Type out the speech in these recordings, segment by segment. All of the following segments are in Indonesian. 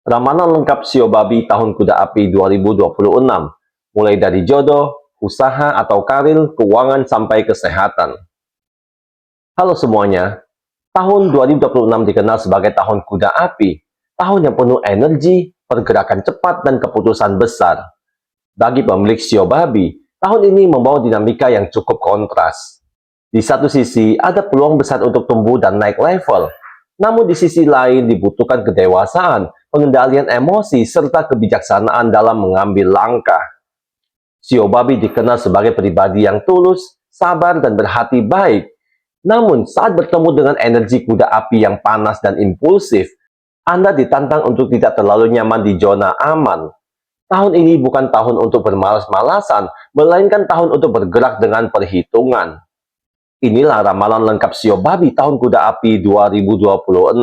Ramalan lengkap Shio Babi tahun Kuda Api 2026, mulai dari jodoh, usaha atau karir, keuangan sampai kesehatan. Halo semuanya, tahun 2026 dikenal sebagai tahun Kuda Api, tahun yang penuh energi, pergerakan cepat, dan keputusan besar. Bagi pemilik Shio Babi, tahun ini membawa dinamika yang cukup kontras. Di satu sisi, ada peluang besar untuk tumbuh dan naik level, namun di sisi lain dibutuhkan kedewasaan, pengendalian emosi, serta kebijaksanaan dalam mengambil langkah. Shio Babi dikenal sebagai pribadi yang tulus, sabar, dan berhati baik. Namun, saat bertemu dengan energi kuda api yang panas dan impulsif, Anda ditantang untuk tidak terlalu nyaman di zona aman. Tahun ini bukan tahun untuk bermalas-malasan, melainkan tahun untuk bergerak dengan perhitungan. Inilah ramalan lengkap Shio Babi tahun Kuda Api 2026.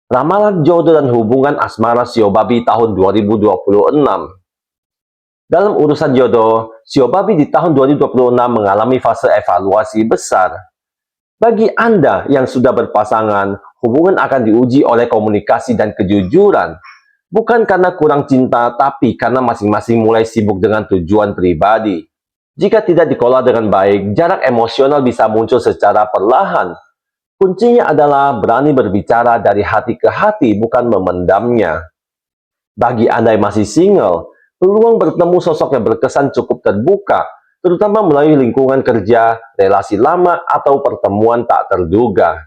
Ramalan jodoh dan hubungan asmara Shio Babi tahun 2026. Dalam urusan jodoh, Shio Babi di tahun 2026 mengalami fase evaluasi besar. Bagi Anda yang sudah berpasangan, hubungan akan diuji oleh komunikasi dan kejujuran. Bukan karena kurang cinta, tapi karena masing-masing mulai sibuk dengan tujuan pribadi. Jika tidak dikelola dengan baik, jarak emosional bisa muncul secara perlahan. Kuncinya adalah berani berbicara dari hati ke hati, bukan memendamnya. Bagi Anda yang masih single, peluang bertemu sosok yang berkesan cukup terbuka, terutama melalui lingkungan kerja, relasi lama, atau pertemuan tak terduga.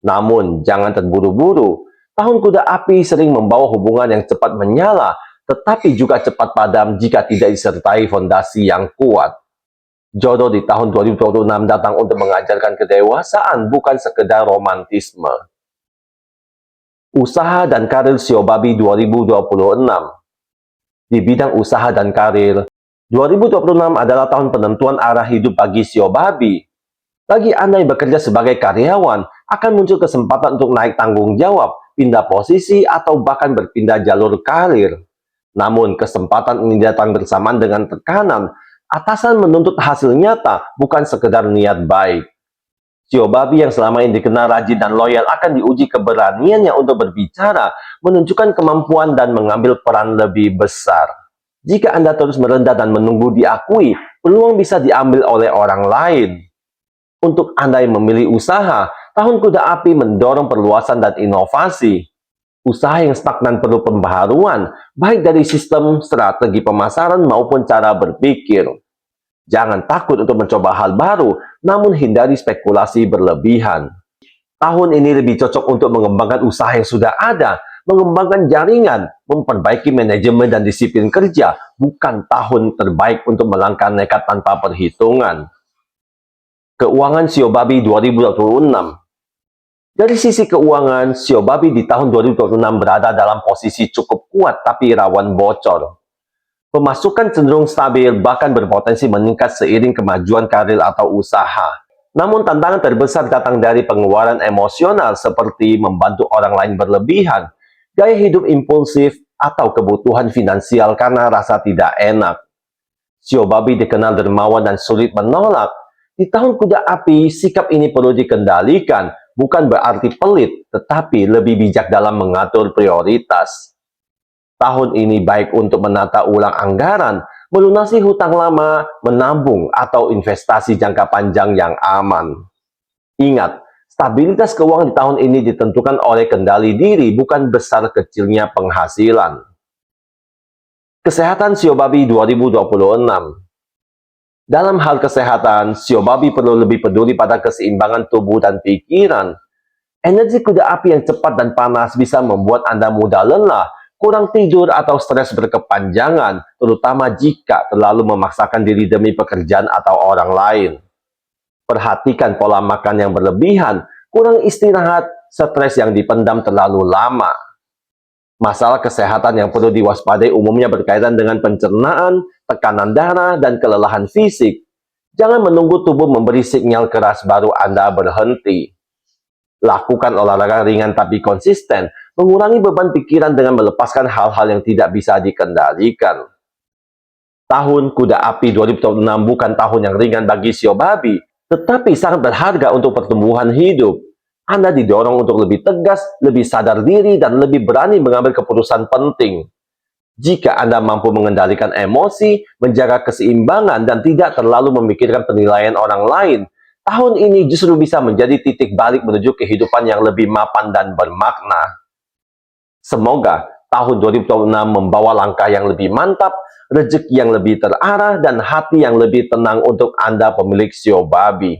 Namun, jangan terburu-buru. Tahun Kuda Api sering membawa hubungan yang cepat menyala, tetapi juga cepat padam jika tidak disertai fondasi yang kuat. Jodoh di tahun 2026 datang untuk mengajarkan kedewasaan, bukan sekedar romantisme. Usaha dan karir Shio Babi 2026. Di bidang usaha dan karir, 2026 adalah tahun penentuan arah hidup bagi Shio Babi. Bagi Anda yang bekerja sebagai karyawan, akan muncul kesempatan untuk naik tanggung jawab, pindah posisi, atau bahkan berpindah jalur karir. Namun, kesempatan ini datang bersamaan dengan tekanan. Atasan menuntut hasil nyata, bukan sekedar niat baik. Shio Babi yang selama ini dikenal rajin dan loyal akan diuji keberaniannya untuk berbicara, menunjukkan kemampuan dan mengambil peran lebih besar. Jika Anda terus merendah dan menunggu diakui, peluang bisa diambil oleh orang lain. Untuk Anda yang memilih usaha, tahun Kuda Api mendorong perluasan dan inovasi. Usaha yang stagnan perlu pembaharuan, baik dari sistem, strategi pemasaran, maupun cara berpikir. Jangan takut untuk mencoba hal baru, namun hindari spekulasi berlebihan. Tahun ini lebih cocok untuk mengembangkan usaha yang sudah ada, mengembangkan jaringan, memperbaiki manajemen dan disiplin kerja, bukan tahun terbaik untuk melangkah nekat tanpa perhitungan. Keuangan Shio Babi 2026. Dari sisi keuangan, Shio Babi di tahun 2026 berada dalam posisi cukup kuat tapi rawan bocor. Pemasukan cenderung stabil, bahkan berpotensi meningkat seiring kemajuan karir atau usaha. Namun tantangan terbesar datang dari pengeluaran emosional seperti membantu orang lain berlebihan, gaya hidup impulsif, atau kebutuhan finansial karena rasa tidak enak. Shio Babi dikenal dermawan dan sulit menolak. Di tahun Kuda Api, sikap ini perlu dikendalikan, bukan berarti pelit, tetapi lebih bijak dalam mengatur prioritas. Tahun ini baik untuk menata ulang anggaran, melunasi hutang lama, menabung, atau investasi jangka panjang yang aman. Ingat, stabilitas keuangan di tahun ini ditentukan oleh kendali diri, bukan besar kecilnya penghasilan. Kesehatan Shio Babi 2026. Dalam hal kesehatan, Shio Babi perlu lebih peduli pada keseimbangan tubuh dan pikiran. Energi kuda api yang cepat dan panas bisa membuat Anda mudah lelah, kurang tidur, atau stres berkepanjangan, terutama jika terlalu memaksakan diri demi pekerjaan atau orang lain. Perhatikan pola makan yang berlebihan, kurang istirahat, stres yang dipendam terlalu lama. Masalah kesehatan yang perlu diwaspadai umumnya berkaitan dengan pencernaan, tekanan darah, dan kelelahan fisik. Jangan menunggu tubuh memberi sinyal keras baru Anda berhenti. Lakukan olahraga ringan tapi konsisten, mengurangi beban pikiran dengan melepaskan hal-hal yang tidak bisa dikendalikan. Tahun Kuda Api 2026 bukan tahun yang ringan bagi Shio Babi, tetapi sangat berharga untuk pertumbuhan hidup. Anda didorong untuk lebih tegas, lebih sadar diri, dan lebih berani mengambil keputusan penting. Jika Anda mampu mengendalikan emosi, menjaga keseimbangan, dan tidak terlalu memikirkan penilaian orang lain, tahun ini justru bisa menjadi titik balik menuju kehidupan yang lebih mapan dan bermakna. Semoga tahun 2026 membawa langkah yang lebih mantap, rezeki yang lebih terarah, dan hati yang lebih tenang untuk Anda pemilik sio babi.